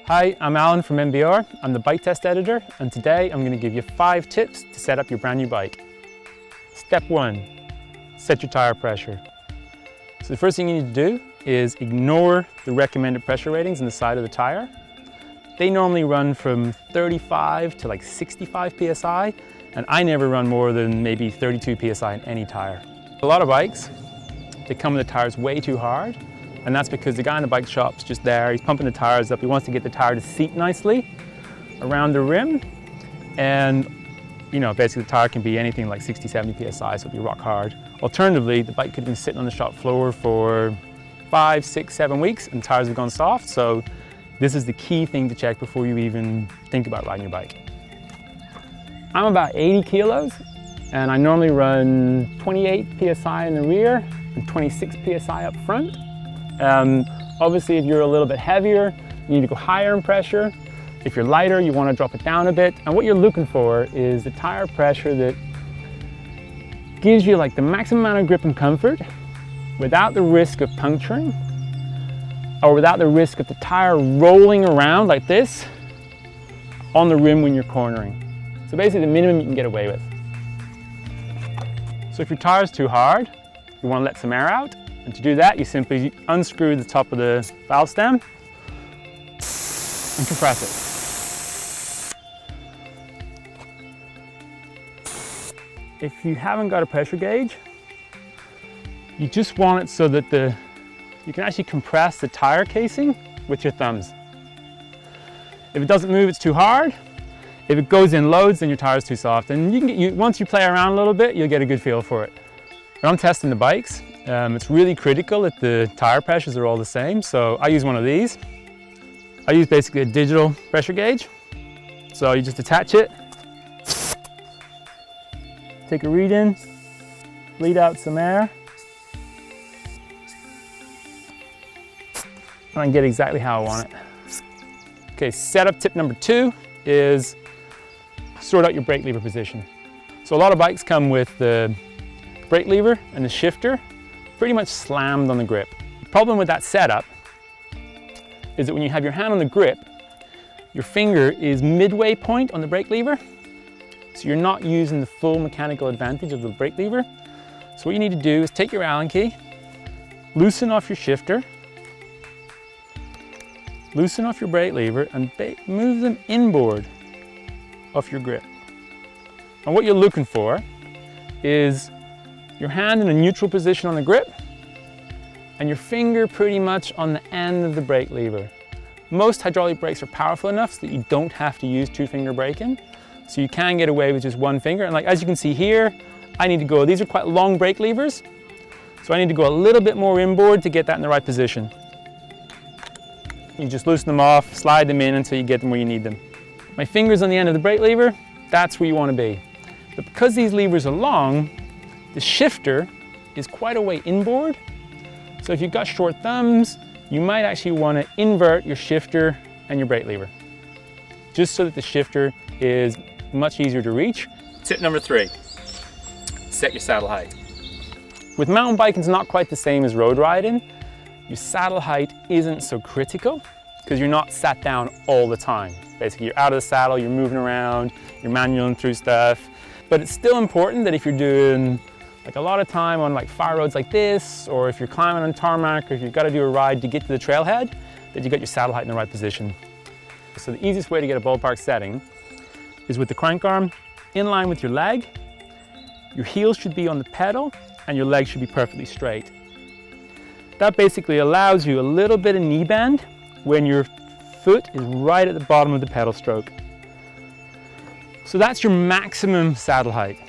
Hi, I'm Alan from MBR. I'm the bike test editor, and today I'm going to give you 5 tips to set up your brand new bike. Step 1, set your tire pressure. So the first thing you need to do is ignore the recommended pressure ratings on the side of the tire. They normally run from 35 to like 65 PSI, and I never run more than maybe 32 PSI in any tire. A lot of bikes, they come with the tires way too hard, and that's because the guy in the bike shop's just there, he's pumping the tires up, he wants to get the tire to seat nicely around the rim, and basically the tire can be anything like 60, 70 PSI, so it'll be rock hard. Alternatively, the bike could have been sitting on the shop floor for 5, 6, 7 weeks and tires have gone soft, so this is the key thing to check before you even think about riding your bike. I'm about 80 kilos, and I normally run 28 PSI in the rear and 26 PSI up front. Obviously, if you're a little bit heavier, you need to go higher in pressure. If you're lighter, you want to drop it down a bit. And what you're looking for is the tire pressure that gives you like the maximum amount of grip and comfort without the risk of puncturing or without the risk of the tire rolling around like this on the rim when you're cornering. So basically the minimum you can get away with. So if your tire's too hard, you want to let some air out. And to do that, you simply unscrew the top of the valve stem and compress it. If you haven't got a pressure gauge, you just want it so that you can actually compress the tire casing with your thumbs. If it doesn't move, it's too hard. If it goes in loads, then your tire's too soft. And once you play around a little bit, you'll get a good feel for it. When I'm testing the bikes, it's really critical that the tire pressures are all the same. So I use one of these. I use basically a digital pressure gauge. So you just attach it, take a read in, bleed out some air, and I can get exactly how I want it. Okay, setup tip number 2 is sort out your brake lever position. So a lot of bikes come with the brake lever and the shifter pretty much slammed on the grip. The problem with that setup is that when you have your hand on the grip, your finger is midway point on the brake lever, so you're not using the full mechanical advantage of the brake lever. So what you need to do is take your Allen key, loosen off your shifter, loosen off your brake lever, and move them inboard off your grip. And what you're looking for is your hand in a neutral position on the grip and your finger pretty much on the end of the brake lever. Most hydraulic brakes are powerful enough so that you don't have to use 2-finger braking. So you can get away with just 1 finger. And like as you can see here, I need to go, these are quite long brake levers. So I need to go a little bit more inboard to get that in the right position. You just loosen them off, slide them in until you get them where you need them. My finger's on the end of the brake lever, that's where you want to be. But because these levers are long, the shifter is quite a way inboard. So if you've got short thumbs, you might actually want to invert your shifter and your brake lever, just so that the shifter is much easier to reach. Tip number 3, set your saddle height. With mountain biking, it's not quite the same as road riding. Your saddle height isn't so critical because you're not sat down all the time. Basically, you're out of the saddle, you're moving around, you're manualing through stuff. But it's still important that if you're doing like a lot of time on like fire roads like this, or if you're climbing on tarmac, or if you've got to do a ride to get to the trailhead, that you got your saddle height in the right position. So the easiest way to get a ballpark setting is with the crank arm in line with your leg. Your heels should be on the pedal and your legs should be perfectly straight. That basically allows you a little bit of knee bend when your foot is right at the bottom of the pedal stroke. So that's your maximum saddle height.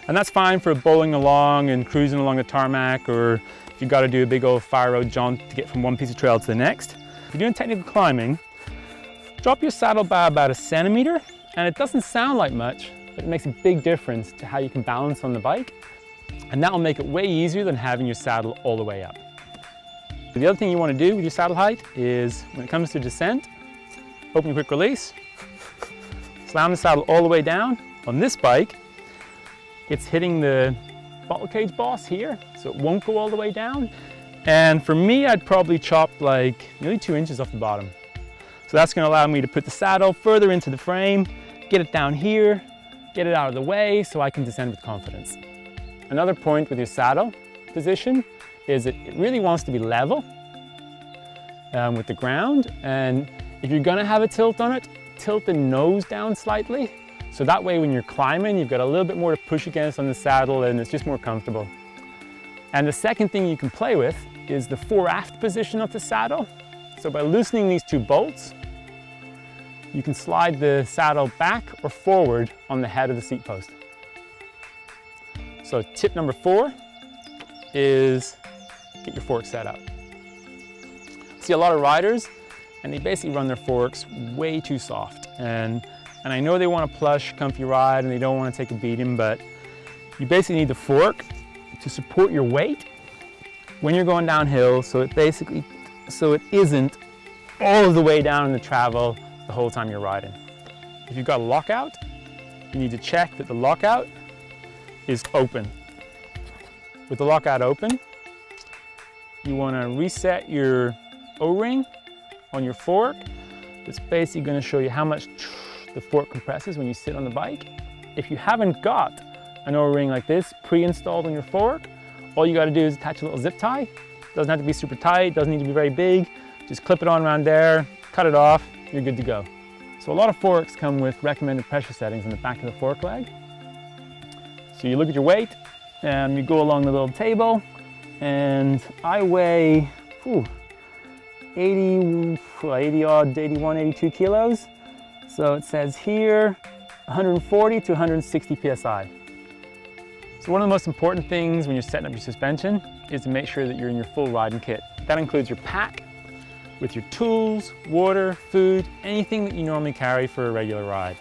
And that's fine for bowling along and cruising along the tarmac, or if you've got to do a big old fire road jaunt to get from one piece of trail to the next. If you're doing technical climbing, drop your saddle by about 1 centimeter, and it doesn't sound like much, but it makes a big difference to how you can balance on the bike, and that will make it way easier than having your saddle all the way up. The other thing you want to do with your saddle height is, when it comes to descent, open your quick release, slam the saddle all the way down. On this bike, it's hitting the bottle cage boss here, so it won't go all the way down. And for me, I'd probably chop like nearly 2 inches off the bottom. So that's going to allow me to put the saddle further into the frame, get it down here, get it out of the way so I can descend with confidence. Another point with your saddle position is it really wants to be level with the ground. And if you're going to have a tilt on it, tilt the nose down slightly. So that way when you're climbing, you've got a little bit more to push against on the saddle and it's just more comfortable. And the second thing you can play with is the fore-aft position of the saddle. So by loosening these 2 bolts, you can slide the saddle back or forward on the head of the seat post. So tip number 4 is get your fork set up. I see a lot of riders and they basically run their forks way too soft. And I know they want a plush, comfy ride and they don't want to take a beating, but you basically need the fork to support your weight when you're going downhill, so it isn't all of the way down in the travel the whole time you're riding. If you've got a lockout, you need to check that the lockout is open. With the lockout open, you want to reset your O-ring on your fork. It's basically going to show you how much the fork compresses when you sit on the bike. If you haven't got an O-ring like this pre-installed on your fork, all you got to do is attach a little zip tie. Doesn't have to be super tight, doesn't need to be very big. Just clip it on around there, cut it off, you're good to go. So a lot of forks come with recommended pressure settings on the back of the fork leg. So you look at your weight and you go along the little table, and I weigh 81, 82 kilos. So it says here 140 to 160 PSI. So one of the most important things when you're setting up your suspension is to make sure that you're in your full riding kit. That includes your pack with your tools, water, food, anything that you normally carry for a regular ride.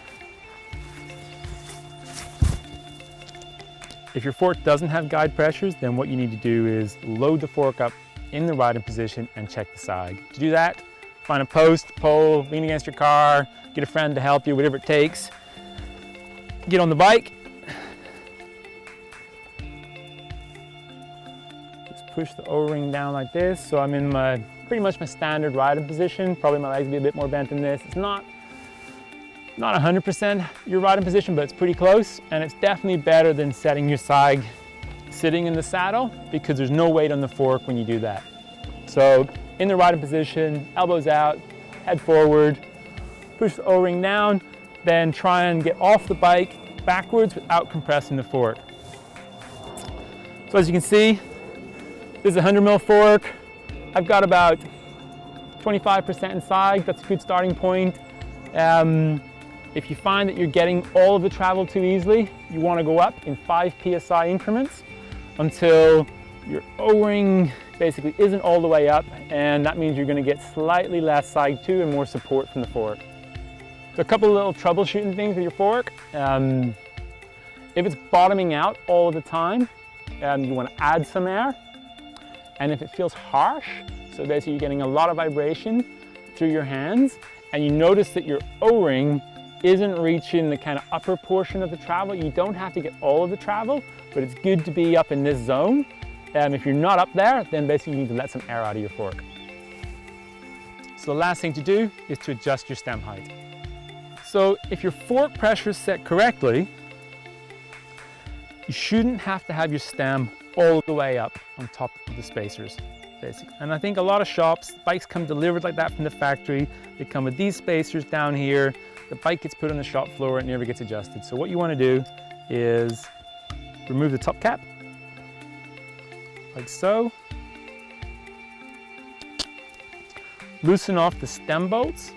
If your fork doesn't have guide pressures, then what you need to do is load the fork up in the riding position and check the sag. To do that, find a post, pole, lean against your car, get a friend to help you, whatever it takes. Get on the bike. Just push the O-ring down like this. So I'm in pretty much my standard riding position. Probably my legs will be a bit more bent than this. It's not 100% your riding position, but it's pretty close. And it's definitely better than setting your sag sitting in the saddle, because there's no weight on the fork when you do that. So in the riding position, elbows out, head forward, push the O-ring down, then try and get off the bike backwards without compressing the fork. So as you can see, this is a 100 mil fork. I've got about 25% in sag. That's a good starting point. If you find that you're getting all of the travel too easily, you want to go up in 5 PSI increments until your O-ring basically isn't all the way up, and that means you're going to get slightly less sag too and more support from the fork. So a couple of little troubleshooting things with your fork. If it's bottoming out all of the time, you want to add some air. And if it feels harsh, so basically you're getting a lot of vibration through your hands, and you notice that your O-ring isn't reaching the kind of upper portion of the travel, you don't have to get all of the travel, but it's good to be up in this zone. If you're not up there, then basically you need to let some air out of your fork. So the last thing to do is to adjust your stem height. So if your fork pressure is set correctly, you shouldn't have to have your stem all the way up on top of the spacers, basically. And I think a lot of shops, bikes come delivered like that from the factory. They come with these spacers down here. The bike gets put on the shop floor and never gets adjusted. So what you want to do is remove the top cap, like so. Loosen off the stem bolts,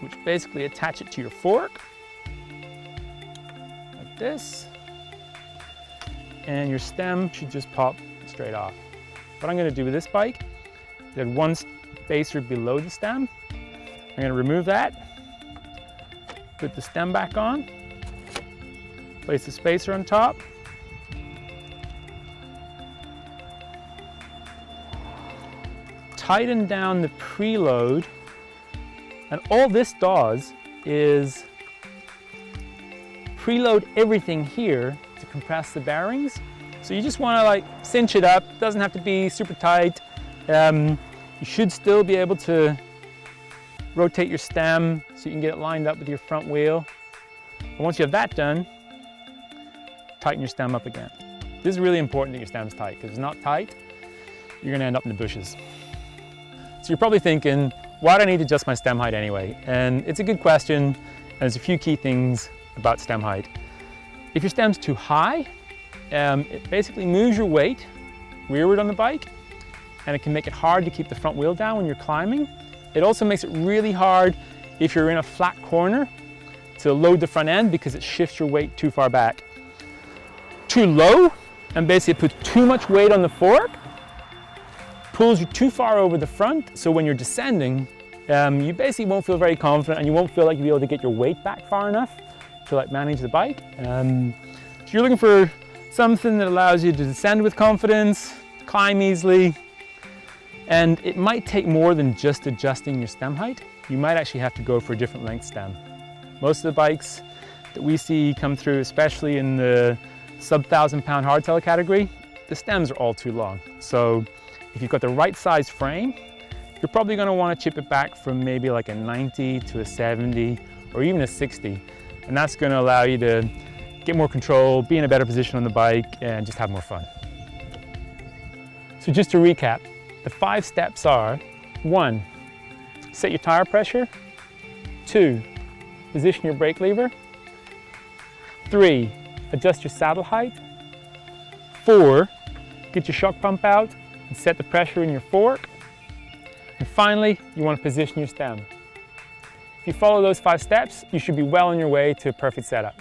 which basically attach it to your fork, like this. And your stem should just pop straight off. What I'm going to do with this bike, there's one spacer below the stem. I'm going to remove that, put the stem back on, place the spacer on top, tighten down the preload, and all this does is preload everything here compress the bearings. So you just want to like cinch it up. Doesn't have to be super tight. You should still be able to rotate your stem so you can get it lined up with your front wheel. And once you have that done, tighten your stem up again. This is really important that your stem's tight, because if it's not tight, you're gonna end up in the bushes. So you're probably thinking, why do I need to adjust my stem height anyway? And it's a good question, and there's a few key things about stem height. If your stem's too high, it basically moves your weight rearward on the bike, and it can make it hard to keep the front wheel down when you're climbing. It also makes it really hard if you're in a flat corner to load the front end, because it shifts your weight too far back. Too low, and basically puts too much weight on the fork, pulls you too far over the front, so when you're descending, you basically won't feel very confident, and you won't feel like you'll be able to get your weight back far enough to like manage the bike. So you're looking for something that allows you to descend with confidence, climb easily, and it might take more than just adjusting your stem height. You might actually have to go for a different length stem. Most of the bikes that we see come through, especially in the sub 1,000-pound hardtail category, the stems are all too long. So if you've got the right size frame, you're probably going to want to chip it back from maybe like a 90 to a 70 or even a 60. And that's going to allow you to get more control, be in a better position on the bike, and just have more fun. So just to recap, the 5 steps are: 1, set your tire pressure. 2, position your brake lever. 3, adjust your saddle height. 4, get your shock pump out and set the pressure in your fork. And finally, you want to position your stem. If you follow those 5 steps, you should be well on your way to a perfect setup.